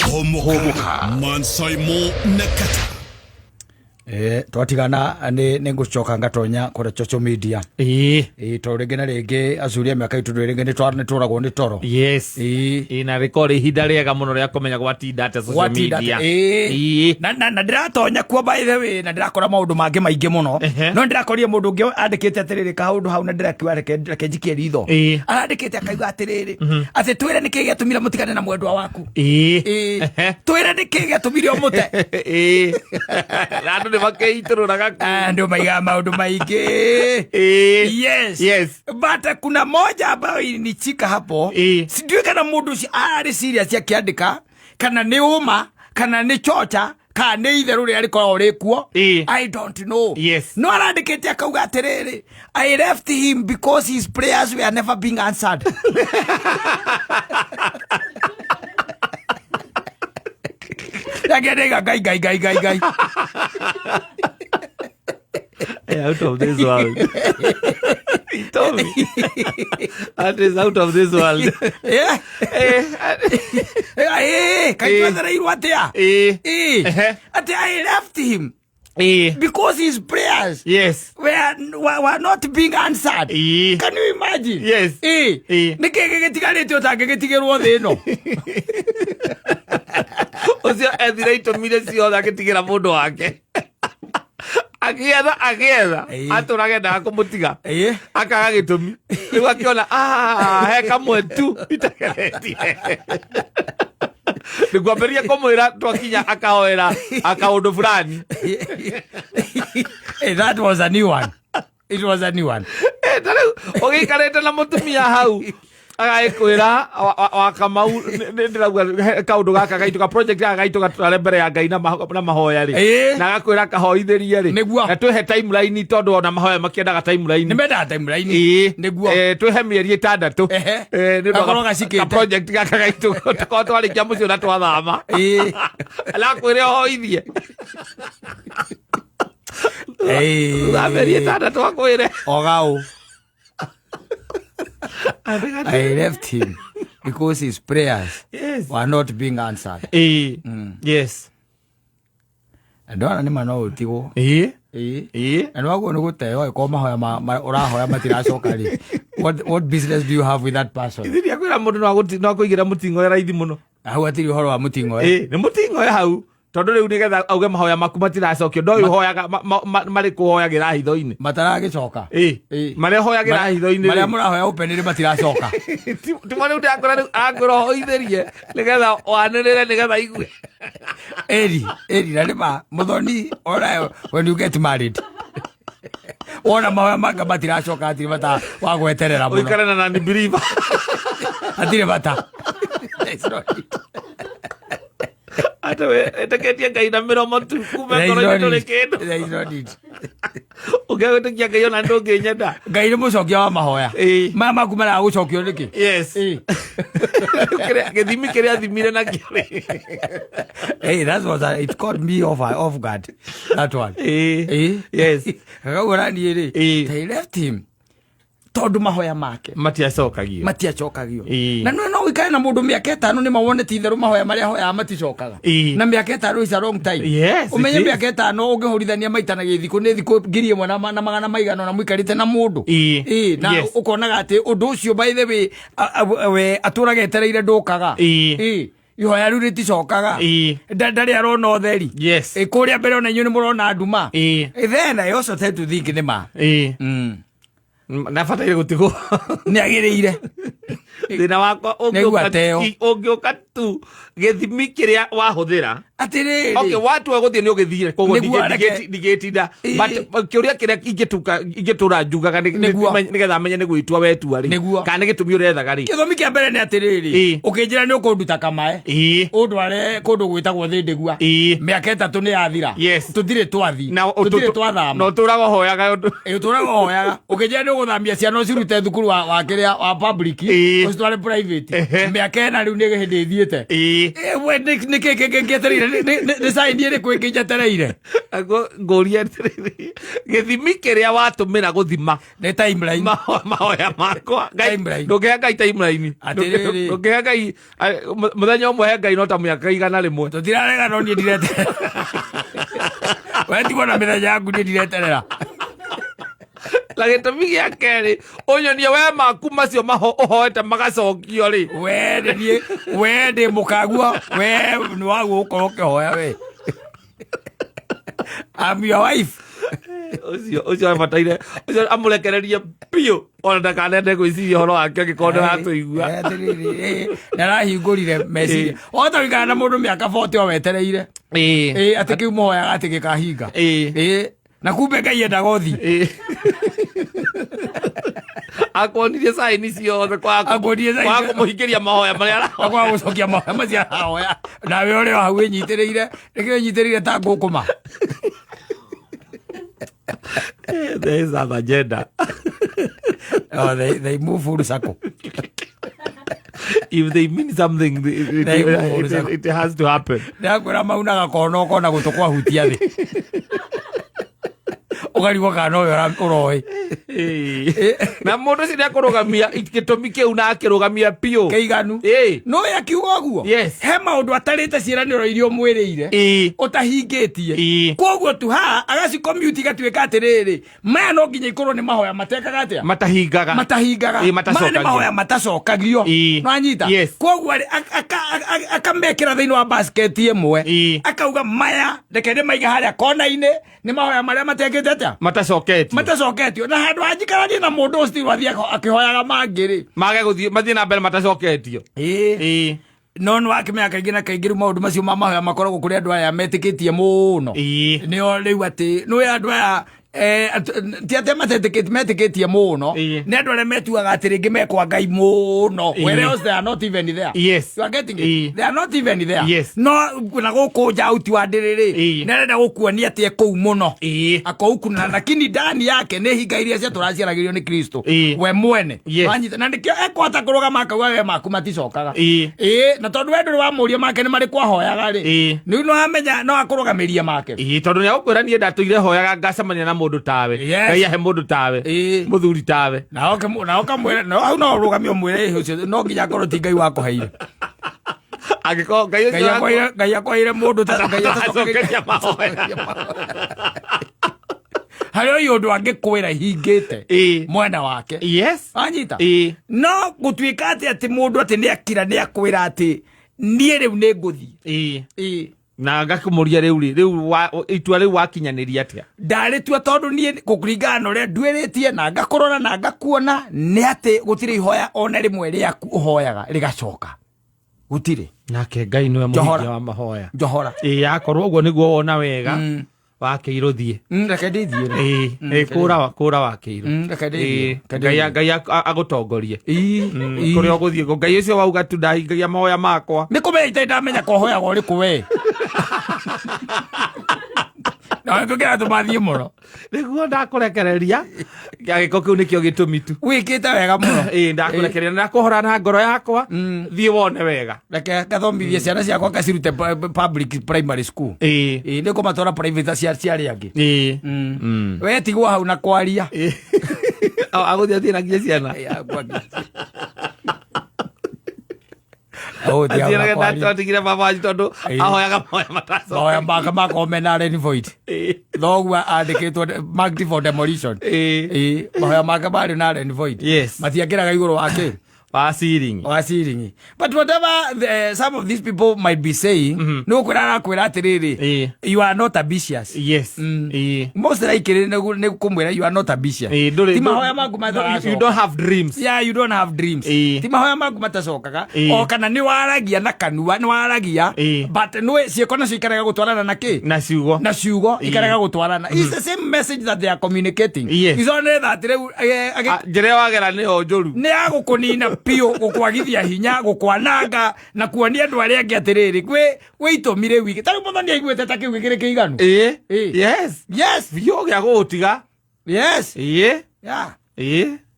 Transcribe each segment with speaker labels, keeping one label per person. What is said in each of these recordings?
Speaker 1: Homoka Mansaimo Nakata.
Speaker 2: Twatigana ni ngucoka ngatonya kora social media to regena rege azuria miaka itu rege ni twaragwo ni toro.
Speaker 3: Yes. Ina record ihinda riega muno ria kumenya gwatinda ate social media.
Speaker 2: Na ndiratonya kuo by the way na ndirakora maundu mangi maingi muno. No ndirakorire mundu ungi andikite atiriri kaundu hau na ndirakiwa reke njikie ritho. Arandikite akaiga atiriri ati twire niki giatumira mutigane na mwendwa waku. Twire niki giatumire omute.
Speaker 3: Nando
Speaker 2: ndio maiga maundu maingi. Yes. But kuna moja ambayo ilinichika hapo. Sijui kana mundu ari serious akiandika kana ni uma kana ni chocha kana ni itheru ria rikora rikuo. I don't know.
Speaker 3: Yes.
Speaker 2: No arandikite akauga atiriri I left him because his prayers were never being answered. Gai.
Speaker 3: Out of this world. He told me. That is out of this world.
Speaker 2: Yeah. I left him. Because his prayers were not being answered. Can you imagine?
Speaker 3: Yes. Osio ethiraito mire ciothe agitigera mundu wake agietha aturagenda kumutiga akaga gitumi riu akiona he kamwe tu itageretie niguamberia kumwira twakinya akahoera akaundu fulani.
Speaker 2: That was a new one. It was a new one.
Speaker 3: Ogikarete na mutumia hau agaikwira wakamau ndirauga kaundu gaka gaituka project gaka gaituka tware mbere ya Ngai na mahoya ri na gakwira kahoithirie ri na twihe timeline tondu ona mahoya makiendaga timeline.
Speaker 2: Nimenda timeline niguo
Speaker 3: twihe mieri 6 ni project gaka gaituka tukao twarikia mucio na twathama ala kwira hoithie mieri 6 twakwire
Speaker 2: ogao. I left him because his prayers were not being answered.
Speaker 3: Yes.
Speaker 2: Ndona ni mano utigo. And wago no guteo ko mahoya urahoya matiracoka ri. What business do you have with that person?
Speaker 3: Ithiri akwira mundu no kuigira mutingo ya raithi muno.
Speaker 2: Hau atiri horo wa mutingo.
Speaker 3: Ni mutingo ya hau. Tondu riu nigetha auge mahoya maku matiracokio ndoyu hoyaga mari kuhoyagira hitho-ini
Speaker 2: mataragicoka
Speaker 3: mari hoyagira hitho-ini
Speaker 2: mari murahoya upenire matiracoka
Speaker 3: ti mari ndakora riu angoro hoitherie nigetha wanirire nigetha igue
Speaker 2: eri na nima muthoni ora when you get married ona mahoya manga matiracoka atiri bata wagweterera muno
Speaker 3: uikarana na ni believer
Speaker 2: atiri bata
Speaker 3: atawe etaketia Ngai na miromo tu kuma koro itore kindu ugetekia Ngai ona ndunginyenda
Speaker 2: Ngai ni mucokia wa mahoya mama kumara gucokio niki.
Speaker 3: Yes. Githimi kiria thimire na kiri.
Speaker 2: That was it caught me off guard, that one.
Speaker 3: Yes.
Speaker 2: Kagurani ri they left him tondu mahoya make matiacokagio na no wikare na mundu miaka 5 ni mawone titheru mahoya maria hoya maticokaga na miaka 5 is a long time. Umenye miaka 5 ungihurithania maita na githiku ni thiku ngiri imwe na magana maigana na mwikarite na mundu na ukonaga ati undu ucio by the way we aturage etereire ndukaga ihoya riu riticokaga ndari arona utheri kuria mbere ona inyu ni murona nduma then I also tend to think nima
Speaker 3: na fataire gutigo
Speaker 2: ni agiriire
Speaker 3: thina wakwa ungiuka tu githimi kiria wahuthira
Speaker 2: atiriri
Speaker 3: okay watu waguthie ni ugithire koguo ndigetinda but kiuria kiria ingitura njugaga nigetha menye ni gwitua wetua ri kana ni gitumi urethaga ri
Speaker 2: githomi kia mbere ni atiriri ukinjira ni ukunduta kamae undware kundu gwitagwo thindigua miaka 3 ni yathira tutire twathi tutire twathama
Speaker 3: no turago hoyaga
Speaker 2: ukinjira ni uguthambia ciana cirute thukuru wa kiria wa public Ũcitware private. Mĩaka ĩna rĩu nĩ hĩndĩ ĩthiĩte. We nĩ kĩĩ ngĩetereire? Nĩ sign ĩrĩkũ ĩngĩ njetereire?
Speaker 3: Ngũria atĩrĩrĩ, gĩthimi kĩrĩa watũmĩra gũthima
Speaker 2: nĩ timeline
Speaker 3: mahoya makwa.
Speaker 2: Timeline.
Speaker 3: Ndũngĩhe Ngai timeline. Ndũngĩhe Ngai mũthenya ũmwe he Ngai no ta mĩaka 100.
Speaker 2: Tũtirarega no niĩ ndireterera. We ndibona mĩthenya yaku niĩ ndireterera.
Speaker 3: Na gĩtũmi gĩa kerĩ, ũnyonie we maku macio ũhoete magacokio rĩ.
Speaker 2: We ndĩ mũkagua, we nĩ waguo ũkorwo ũkĩhoya we. I'm your wife.
Speaker 3: Ũcio abataire, ũcio amũrekererie biũ ona ndakanende gwĩciria ũhoro wake angĩkorwo ndĩratũigua.
Speaker 2: Ndarahingũrire meciria. Ũgũtũringana na mũndũ mĩaka 40 o wetereire. Atĩ kĩu mũhoyaga atĩ gĩkahinga. Na kumbe Ngai endaga ũthi.
Speaker 3: Akwonirie sign ciothe kwa kũmũhingĩria mahoya marĩa arahoya.
Speaker 2: Kwa gũcokia mahoya macio arahoya. Nawe ũrĩ o hau wĩnyitĩrĩire, nĩkĩo wĩnyitĩrĩire ta ngũkũma.
Speaker 3: There is an agenda.
Speaker 2: Oh, they move full circle.
Speaker 3: If they mean something, it has to happen.
Speaker 2: Ndakwĩra maunaga konoko na gũtũkwa hutia thĩ. Ũgarigwo kana ũyũ ũroĩ.
Speaker 3: Na mũndũ ũcio nĩakũrũgamia gĩtũmi kĩu na akĩrũgamia biũ.
Speaker 2: Kĩiganu. No akiuga ũguo. He maũndũ atarĩte ciĩranĩro iria ũmwĩrĩire. Ũtahingĩtie. Koguo tu haha agacicommute igatuĩka atĩrĩrĩ. Maya no nginya ikorwo nĩ mahoya matekaga atĩa?
Speaker 3: Matahingaga.
Speaker 2: Maya nĩ mahoya matacokagio. No anyita. Koguo akamekĩra thĩinĩ wa basket ĩmwe. Akauga maya reke ndĩmaiga harĩa kona-inĩ nĩ mahoya marĩa matekĩte atĩa? Matacoketio. Na handũ anjikaranie na mũndũ ũcio wathiĩ akĩhoyaga mangĩ-rĩ.
Speaker 3: Mage gũthiĩ mathiĩ na mbere matacoketio.
Speaker 2: No nĩ wakĩmenya kaingĩ na kaingĩ rĩu maũndũ macio ma mahoya makoragwo kũrĩ andũ aya metĩkĩtie mũno. Nĩo rĩu atĩ nĩwe andũ aya ti atĩ metĩkĩtie mũno, nĩ andũ arĩa metuaga atĩ rĩngĩ mekwa Ngai mũno, whereas they are not even there.
Speaker 3: Yes.
Speaker 2: You are getting it? They are not even there.
Speaker 3: Yes.
Speaker 2: No na gũkũ nja uti wa ndĩrĩrĩ nĩarenda gũkuonia atĩ kũu mũno akau kuna, lakini ndani yake nĩ hinga iria cia tũraciaragĩrio nĩ Kristo we mwene. Na nĩkĩo ekũhota kũrũgama akauga we maku maticokaga. Na tondũ we ndũrĩ wamũria make nĩ marĩ kwahoyaga-rĩ, rĩu no amenya no akũrũgamĩria make.
Speaker 3: Tondũ nĩagũkwĩra niĩ ndatũire hoyaga ngacemania na mũndũ tawe. Ngai ahe mũndũ tawe. Mũthuri tawe.
Speaker 2: Na ũkamwĩra no hau no ũrũgamie ũmwĩre ũcio no nginya akorwo ti Ngai wakũheire.
Speaker 3: Angĩkorwo
Speaker 2: Ngai akũheire mũndũ ta Ngai atacokeria
Speaker 3: mahoya.
Speaker 2: Harĩ ũyũ ũndũ angĩkwĩra hingĩte mwena wake. Anyita. No gũtuĩka atĩ mũndũ atĩ nĩakira nĩakwĩra atĩ niĩ rĩu nĩngũthiĩ.
Speaker 3: Na ngakũmũria rĩu itua rĩu wakinyanĩria atĩa?
Speaker 2: Ndarĩtua tondũ niĩ kũringana na ũrĩa nduĩrĩtie na ngakũrora na ngakuona nĩ atĩ gũtirĩ ihoya ona rĩmwe rĩaku ũhoyaga rĩgacoka. Gũtirĩ.
Speaker 3: Nake Ngai nĩwe mũhingia wa mahoya.
Speaker 2: Njohora.
Speaker 3: Akorwo ũguo nĩguo wona wega wakĩirwo thiĩ.
Speaker 2: Reke ndĩthiĩ.
Speaker 3: Kũra wakĩirwo.
Speaker 2: Reke ndĩthiĩ.
Speaker 3: Ngai agũtongorie. Kũrĩa ũgũthiĩ Ngai ũcio wauga tu ndahingagia mahoya makwa.
Speaker 2: Nĩ kũmenya itarĩ ndamenya kũhoyaga ũrĩkũ we. Na ngũkĩra tũmathiĩ mũno.
Speaker 3: Nĩguo ndakũrekereria gĩko kĩu nĩkĩo gĩtũmi tu.
Speaker 2: Wĩkĩte wega mũno.
Speaker 3: Ndakũrekereria na kũhora na ngoro yakwa thiĩ wone wega.
Speaker 2: Reke gathomithie ciana ciakwa ngacirute public primary school. Nĩ kũmatwara private ciarĩ angĩ. We tigwo hau na kwaria.
Speaker 3: Agũthiĩ athiĩ na nginya ciana. Atigire baba wanyu tondũ ahoyaga mahoya matacoka.
Speaker 2: Mahoya make makorwo na Ren Void. Thoguo andĩkĩtwo marked for demolition. Mahoya make marĩ na Ren Void. Matiakĩraga igũrũ wake.
Speaker 3: Wasiringi.
Speaker 2: But whatever some of these people might be saying, no kwĩra atĩrĩrĩ, you are not ambitious.
Speaker 3: Yes.
Speaker 2: Most likely nĩ kũmwĩra you are not ambitious.
Speaker 3: Ti mahoya maku matacokaga. You don't have dreams.
Speaker 2: Yeah, you don't have dreams. Ti mahoya maku matacokaga. O kana nĩ waragia na kanua, nĩ waragia, but nĩ ciĩko nacio ikaraga gũtwarana na kĩ? Na ciugo ikaraga gũtwarana. It's the same message that they are communicating. Izone that rĩu
Speaker 3: njĩra wagera nĩyo njũru.
Speaker 2: Nĩ agũkũnina pio gũkwagithia hinya gũkwananga na kuonia andũ arĩa angĩ atĩrĩrĩ gwĩ itũmi rĩu ingĩ tarĩ mũthoni aiguĩte ta kĩu gĩkĩrĩ kĩiganu.
Speaker 3: Yes biũ gĩa gũgũtiga.
Speaker 2: Yes.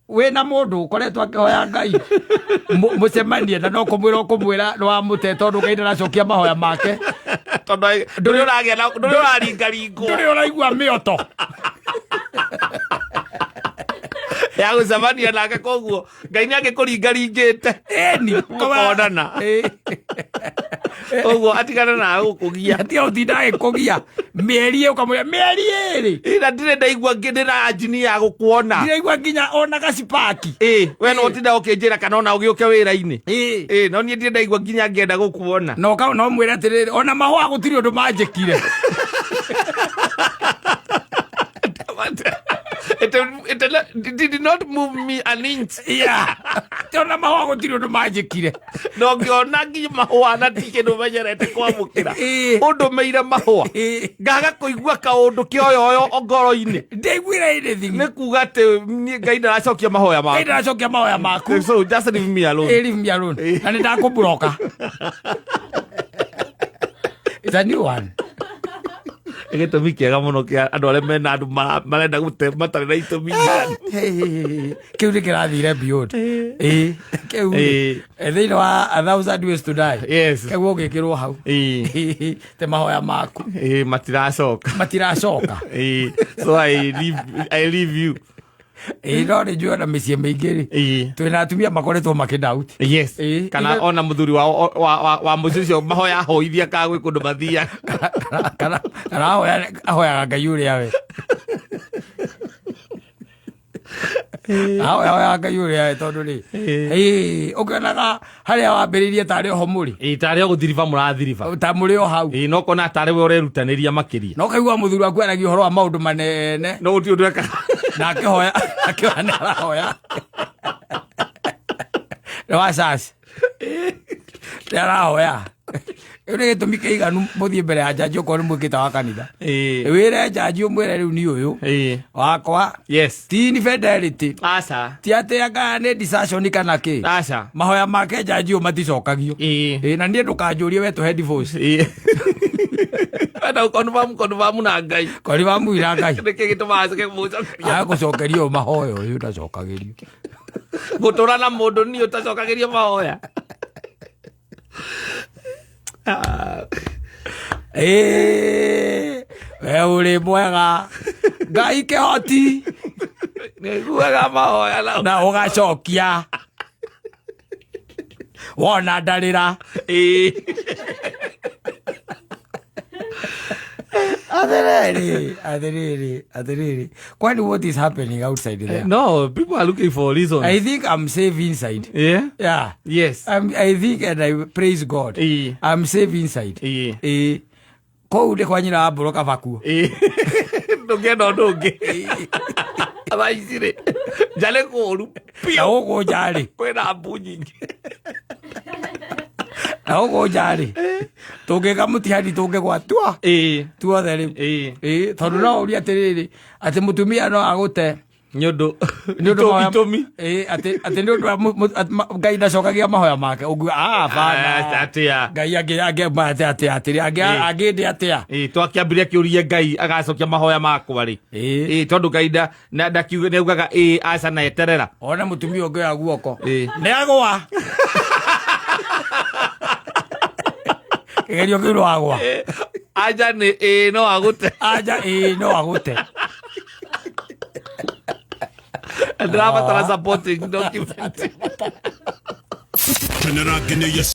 Speaker 2: we na mundu ukoretwo akihoya Ngai mucemanie na no kumwira no amute tondu Ngai ndaracokia mahoya make
Speaker 3: tondu nduri uragia na nduri uraringaringo
Speaker 2: nduri uraigua mioto
Speaker 3: ya gucemania nake koguo Ngai nake kuringaringite
Speaker 2: eni
Speaker 3: kuonana koguo atigana na gukugia
Speaker 2: atia utinda agikugia mieri ukamwira mieri iri
Speaker 3: ina ndire ndaigua ngindira ajini ya gukuona
Speaker 2: ndaigua nginya ona gacipaki
Speaker 3: we no utinda ukinjira kana ona ugiuke wira-ini no nie ndire ndaigua nginya ngenda gukuona
Speaker 2: no mwira atiriri ona mahua gutiri undu manjikire
Speaker 3: It did not move me an inch.
Speaker 2: Yeah. Tona mahua gutiri undu manjikire.
Speaker 3: No ngiona nginya mahua na tike no menyerete kwamukira. Undu meire mahua. Ngaga kuigua kaundu kioyo ngoro-ini.
Speaker 2: Ndaiguire anything.
Speaker 3: Ni kuga ati Ngai ndaracokia mahoya maku.
Speaker 2: Ngai ndaracokia mahoya maku.
Speaker 3: So just leave me alone.
Speaker 2: Leave me alone. Na ndakubroka. It's a new one.
Speaker 3: Gitumi kiega muno kia andu aria mena andu marenda gute matari na itumi
Speaker 2: kiu ni kirathire beyond kiu thiini wa 1000 ways to die kiu ugikirwo hau te mahoya maku matiracoka
Speaker 3: so I leave you
Speaker 2: no nä njue ona mä ciä mä ingä rä twä na atumia makoretwo makä doubt
Speaker 3: kana ona må thuri wa må cio cio mahoya ahoithia ka gwä kå ndå mathia
Speaker 2: kana ahoyaga Ngai å rä a we ahoyaga Ngai å rä a we tondå rä å kenaga harä a wambä rä irie tarä oho må rä
Speaker 3: tarä o gå thiriba må rathiriba
Speaker 2: ta må rä o hau
Speaker 3: no kona tarä we å rerutanä ria makä ria
Speaker 2: no kaigua må thuri waku aragia å horo wa maå ndå manene
Speaker 3: no gå tirä å ndå eka
Speaker 2: na akihoya nä arahoya nä wa caci nä arahoya ä u nä gä tå mi kä iganu må thiä mbere ya njanji okorwo nä mwä kä te wa kanitha wä re njanji å mwä re rä u nä å yå wakwa ti fidelity ti atä anga nä discussion kana kä mahoya make njanji å maticokagio na niä ndå kanjå rie we tå he
Speaker 3: Wenda konvamu na Ngai
Speaker 2: konvamu ira Ngai
Speaker 3: nä kä gä tå macoke må cokeria
Speaker 2: gå cokerio mahoya å yå ndacokagä rio
Speaker 3: gå tå ra na må ndå nä å tacokagä ria mahoya
Speaker 2: we å rä mwega Ngai kä hoti
Speaker 3: nä guaga mahoya
Speaker 2: na å gacokia wona ndarä ra Adiriri. Quite what is happening outside there?
Speaker 3: No, people are looking for reasons.
Speaker 2: I think I'm safe inside.
Speaker 3: Yeah?
Speaker 2: Yeah.
Speaker 3: Yes.
Speaker 2: I think and I praise God. I'm safe inside. Kou de kwa nyina aboroka vakuo.
Speaker 3: Ndungenda undu ungi. Abaicire. Jale kuru.
Speaker 2: Pia uko jale.
Speaker 3: Kwena mbu nyingi.
Speaker 2: Na uko jale. Tungeka mutihani tungegwa tua. Tuothe ri. Tondu no uri atiriri ati mutumia no agute
Speaker 3: nyondo
Speaker 2: itumi ati ndu Ngai ndacokagia mahoya make ugu bana
Speaker 3: atia
Speaker 2: Ngai age mate atia age ndi atia
Speaker 3: twakiambiria kiurie Ngai agacokia mahoya makwa ri tondu Ngai ndakiuga ne ugaga aca na eterera
Speaker 2: ona mutumia ungi ya guoko ne agwa kegerio kiru agwa
Speaker 3: aja ni no agute
Speaker 2: aja no agute
Speaker 3: Drama supporting document.